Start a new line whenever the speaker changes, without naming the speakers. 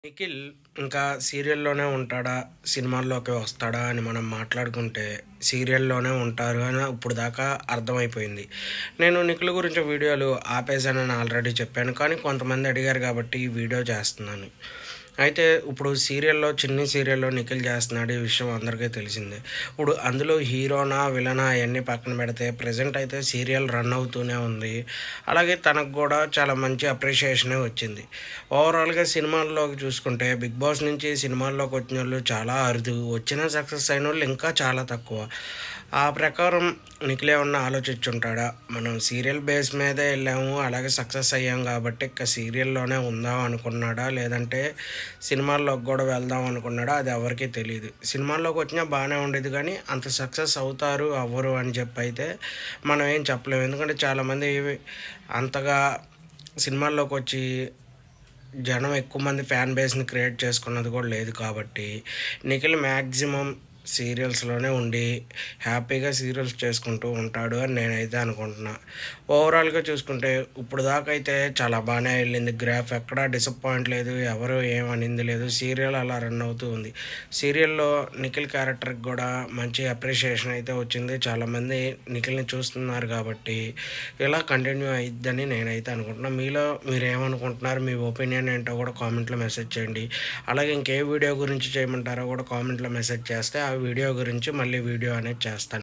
నిఖిల్ ఇంకా సీరియల్‌లోనే ఉంటాడా? సినిమాల్లోకి వస్తాడా? అని మనం మాట్లాడుకుంటే సీరియల్‌లోనే ఉంటారు అని ఇప్పుడు దాకా అర్థమైపోయింది. నేను నిఖిల్ గురించి వీడియోలు ఆపేసానని ఆల్రెడీ చెప్పాను. కానీ కొంతమంది అడిగారు కాబట్టి ఈ వీడియో చేస్తున్నాను. అయితే ఇప్పుడు చిన్ని సీరియల్‌లో నిఖిల్ చేస్తున్నాడు. ఈ విషయం అందరికీ తెలిసిందే. ఇప్పుడు అందులో హీరోనా? విలనా? అయన్నీ పక్కన పెడితే ప్రెజెంట్ అయితే సీరియల్ రన్ అవుతూనే ఉంది. అలాగే తనకు గూడా చాలా మంచి అప్రిషియేషనే వచ్చింది. ఓవరాల్‌గా సినిమాల్లోకి చూసుకుంటే 'బిగ్ బాస్' నుంచి సినిమాల్లోకి వచ్చినోళ్ళు చాలా అరుదు. వచ్చినా సక్సెస్ అయినోళ్ళు ఇంకా చాలా తక్కువ. ఆ ప్రకారం నిఖిల్ ఏమన్నా ఆలోచించుంటాడా? మనం సీరియల్ బేస్ మీదే ఎళ్ళాము. అలాగే సక్సెస్ అయ్యాం కాబట్టి ఇక సీరియల్‌లోనే ఉందాం అనుకున్నాడా? లేదంటే సినిమాల్లోకి గూడా వెళ్దాం అనుకున్నాడా? అది ఎవరికీ తెలీదు. సినిమాల్లోకొచ్చినా బానే ఉండేది గానీ, అంత సక్సెస్ అవుతారు, అవ్వరు అని చెప్పైతే మనం ఏం చెప్పలేము. ఎందుకంటే చాలామంది అంతగా సినిమాల్లోకొచ్చి జనం ఎక్కువ మంది ఫ్యాన్ బేస్‌ని క్రియేట్ చేసుకున్నది కూడా లేదు కాబట్టి, నిఖిల్ మాక్సిమం సీరియల్స్‌లోనే ఉండి, హ్యాపీగా సీరియల్స్ చేసుకుంటూ ఉంటాడు అని నేనైతే అనుకుంటున్నా. ఓవరాల్‌గా చూసుకుంటే ఇప్పుడు దాకా అయితే చాలా బానే ఎళ్ళింది. గ్రాఫ్ ఎక్కడా డిసప్పాయింట్ లేదు. ఎవరు ఏమనింది లేదు. సీరియల్ అలా రన్ అవుతూ ఉంది. సీరియల్‌లో నిఖిల్ క్యారెక్టర్‌కి గూడా మంచి అప్రిషియేషన్ అయితే వచ్చింది. చాలామంది నిఖిల్‌ని చూస్తున్నారు కాబట్టి, ఇలా కంటిన్యూ అయిద్దని నేనైతే అనుకుంటున్నా. మీలో మీరేమనుకుంటున్నారు? మీ ఒపీనియన్ ఏంటో కూడా కామెంట్‌లో మెసేజ్ చేయండి. అలాగే ఇంకే వీడియో గురించి చేయమంటారో కూడా కామెంట్‌లో మెసేజ్ చేస్తే, ఆ వీడియో గురించి మళ్ళీ వీడియో అనేది చేస్తాను.